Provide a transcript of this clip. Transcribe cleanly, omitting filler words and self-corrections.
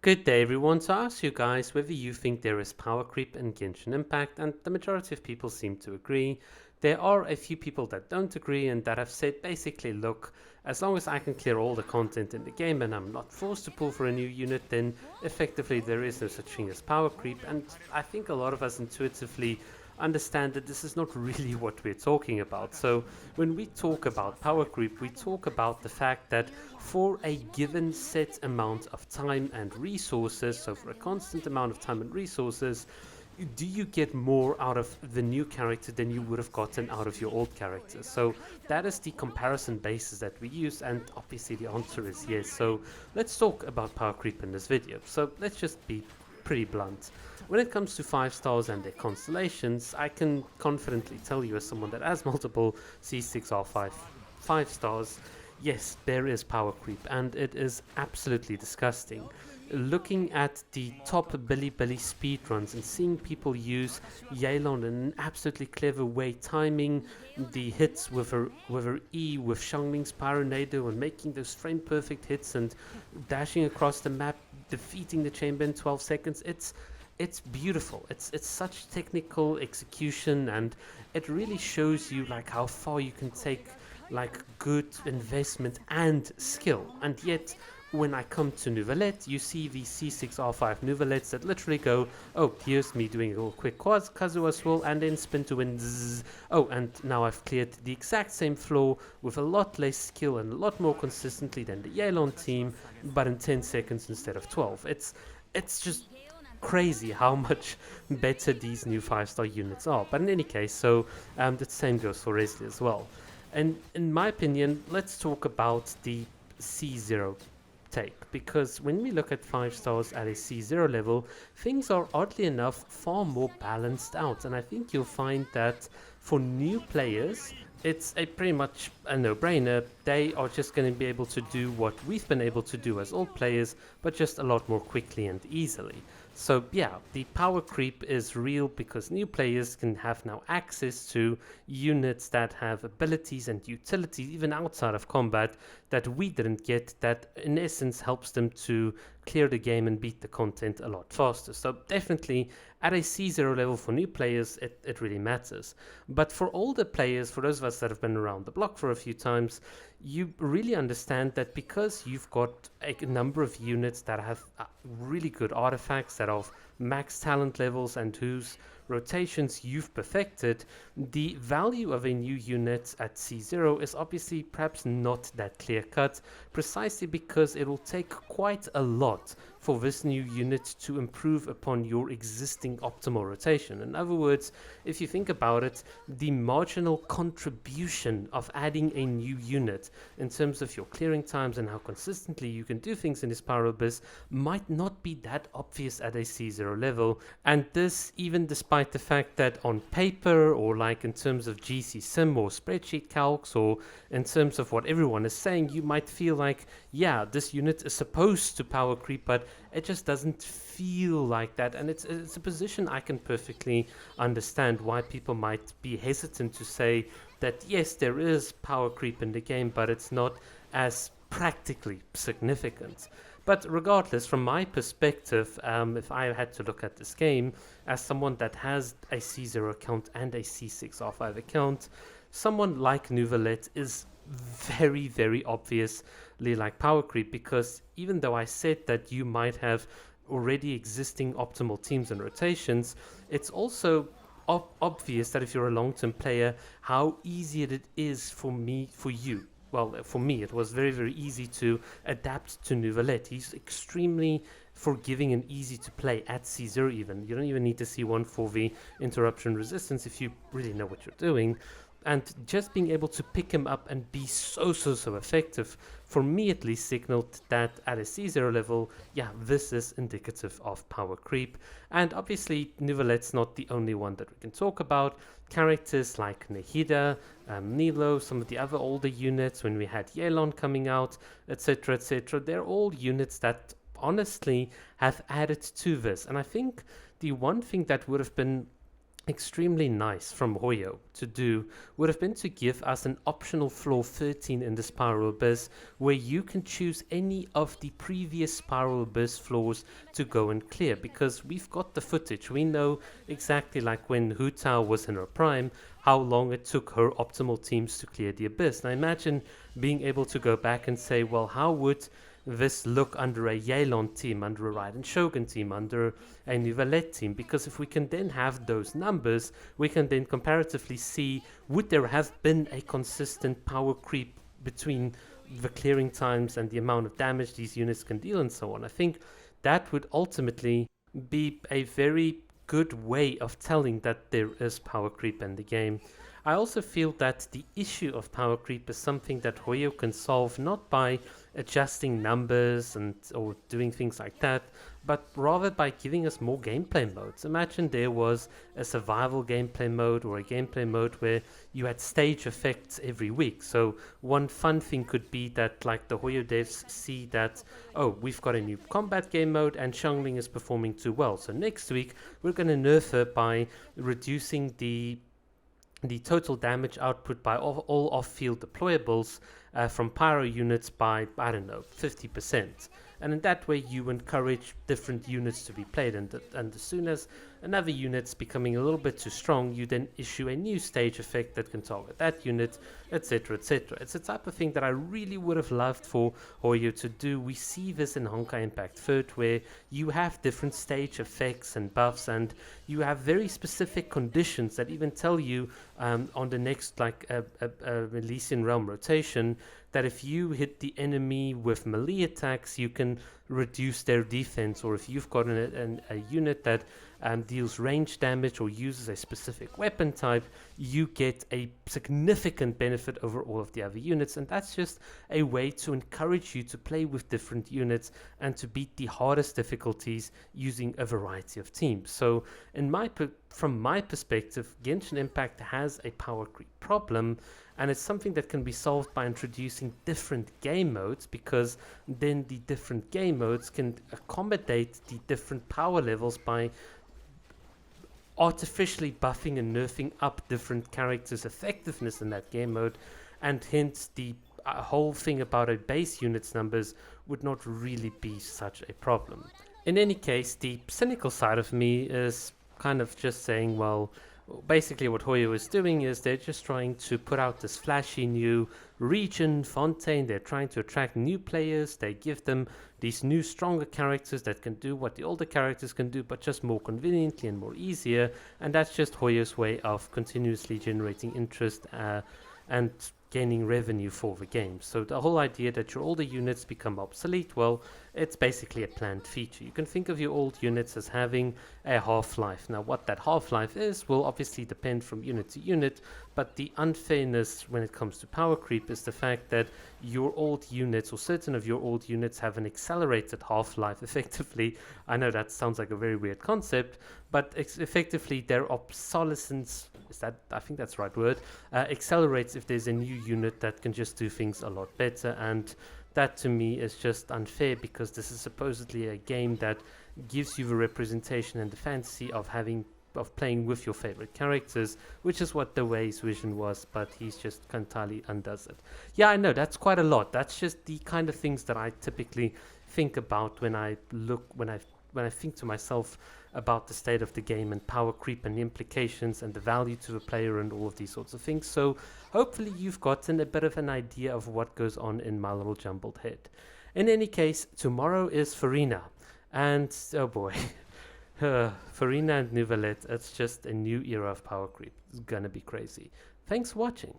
Good day everyone. So I asked you guys whether you think there is power creep in Genshin Impact, and the majority of people seem to agree. There are a few people that don't agree and that have said basically, look, as long as I can clear all the content in the game and I'm not forced to pull for a new unit, then effectively there is no such thing as power creep. And I think a lot of us intuitively understand that this is not really what we're talking about. So when we talk about power creep, we talk about the fact that for a given set amount of time and resources, so for a constant amount of time and resources, do you get more out of the new character than you would have gotten out of your old character? So that is the comparison basis that we use, and obviously the answer is yes. So let's talk about power creep in this video. So let's just be pretty blunt. When it comes to 5 stars and their constellations, I can confidently tell you, as someone that has multiple C6R5 5 stars, yes, there is power creep, and it is absolutely disgusting. Looking at the top Billy speedruns and seeing people use Yelan in an absolutely clever way, timing the hits with her E, with Xiangming's Pyronado, and making those frame perfect hits and dashing across the map, defeating the chamber in 12 seconds. It's beautiful. It's such technical execution, and it really shows you like how far you can take like good investment and skill. And yet when I come to Nouvelette, you see the C6R5 Nouvelettes that literally go, oh, here's me doing a little quick Kazuha swirl and then spin to win. Zzz. Oh, and now I've cleared the exact same floor with a lot less skill and a lot more consistently than the Yelan team, but in 10 seconds instead of 12. It's just crazy how much better these new 5-star units are. But in any case, so the same goes for Resley as well. And in my opinion, let's talk about the C0 take, because when we look at 5 stars at a C0 level, things are oddly enough far more balanced out, and I think you'll find that for new players it's a pretty much a no-brainer. They are just going to be able to do what we've been able to do as old players, but just a lot more quickly and easily. So yeah, the power creep is real because new players can have now access to units that have abilities and utilities even outside of combat that we didn't get, that in essence helps them to clear the game and beat the content a lot faster. So definitely at a C0 level for new players, it really matters. But for older players, for those of us that have been around the block for a few times, you really understand that because you've got a number of units that have really good artifacts that are max talent levels and whose rotations you've perfected, the value of a new unit at C0 is obviously perhaps not that clear cut, precisely because it will take quite a lot for this new unit to improve upon your existing optimal rotation. In other words, if you think about it, the marginal contribution of adding a new unit in terms of your clearing times and how consistently you can do things in this Power Abyss might not be that obvious at a C0 level, and this even despite the fact that on paper, or like in terms of GC sim or spreadsheet calcs, or in terms of what everyone is saying, you might feel like, yeah, this unit is supposed to power creep, but it just doesn't feel like that. And it's a position I can perfectly understand why people might be hesitant to say that yes, there is power creep in the game, but it's not as practically significant. But regardless, from my perspective, if I had to look at this game as someone that has a C0 account and a C6R5 account, someone like Nouvelette is very obviously like power creep, because even though I said that you might have already existing optimal teams and rotations, it's also obvious that if you're a long-term player, how easy it is for you. Well, for me, it was very easy to adapt to Nouvelette. He's extremely forgiving and easy to play at C0 even. You don't even need to see one for the interruption resistance if you really know what you're doing. And just being able to pick him up and be so effective, for me at least, signaled that at a C0 level, yeah, this is indicative of power creep. And obviously, Nouvelette's not the only one that we can talk about. Characters like Nehida, Nilo, some of the other older units, when we had Yelan coming out, etc., they're all units that honestly have added to this. And I think the one thing that would have been extremely nice from Hoyo to do would have been to give us an optional floor 13 in the Spiral Abyss where you can choose any of the previous Spiral Abyss floors to go and clear, because we've got the footage. We know exactly, like when Hu Tao was in her prime, how long it took her optimal teams to clear the Abyss. And I imagine being able to go back and say, well, how would this look under a Yelan team, under a Raiden Shogun team, under a Nivelette team? Because if we can then have those numbers, we can then comparatively see, would there have been a consistent power creep between the clearing times and the amount of damage these units can deal and so on. I think that would ultimately be a very good way of telling that there is power creep in the game. I also feel that the issue of power creep is something that Hoyo can solve not by adjusting numbers and or doing things like that, but rather by giving us more gameplay modes. Imagine there was a survival gameplay mode or a gameplay mode where you had stage effects every week. So one fun thing could be that, like, the Hoyo devs see that, oh, we've got a new combat game mode and Xiangling is performing too well, so next week we're going to nerf her by reducing the total damage output by all off-field deployables from pyro units by, I don't know, 50%. And in that way you encourage different units to be played, and as soon as another unit's becoming a little bit too strong, you then issue a new stage effect that can target that unit, etc, etc. It's the type of thing that I really would have loved for Hoyo to do. We see this in Honkai Impact Third, where you have different stage effects and buffs, and you have very specific conditions that even tell you on the next, like, Elysian Realm rotation, that if you hit the enemy with melee attacks, you can reduce their defense, or if you've got a unit that deals range damage or uses a specific weapon type, you get a significant benefit over all of the other units. And that's just a way to encourage you to play with different units and to beat the hardest difficulties using a variety of teams. So from my perspective, Genshin Impact has a power creep problem, and it's something that can be solved by introducing different game modes, because then the different game modes can accommodate the different power levels by artificially buffing and nerfing up different characters' effectiveness in that game mode, and hence the whole thing about a base unit's numbers would not really be such a problem. In any case, the cynical side of me is kind of just saying, well, basically what Hoyo is doing is they're just trying to put out this flashy new region, Fontaine. They're trying to attract new players. They give them these new stronger characters that can do what the older characters can do, but just more conveniently and more easier. And that's just Hoyo's way of continuously generating interest and gaining revenue for the game. So the whole idea that your older units become obsolete, well, it's basically a planned feature. You can think of your old units as having a half-life. Now, what that half-life is will obviously depend from unit to unit, but the unfairness when it comes to power creep is the fact that your old units, or certain of your old units, have an accelerated half-life effectively. I know that sounds like a very weird concept, but effectively their obsolescence, I think that's the right word, accelerates if there's a new unit that can just do things a lot better. And that to me is just unfair, because this is supposedly a game that gives you the representation and the fantasy of playing with your favorite characters, which is what the Wei's vision was, but he's just entirely undoes it. Yeah, I know, that's quite a lot. That's just the kind of things that I typically think about when I think to myself about the state of the game and power creep and the implications and the value to the player and all of these sorts of things. So hopefully you've gotten a bit of an idea of what goes on in my little jumbled head. In any case, tomorrow is Farina, and oh boy, Farina and Nivelette, it's just a new era of power creep. It's gonna be crazy. Thanks for watching.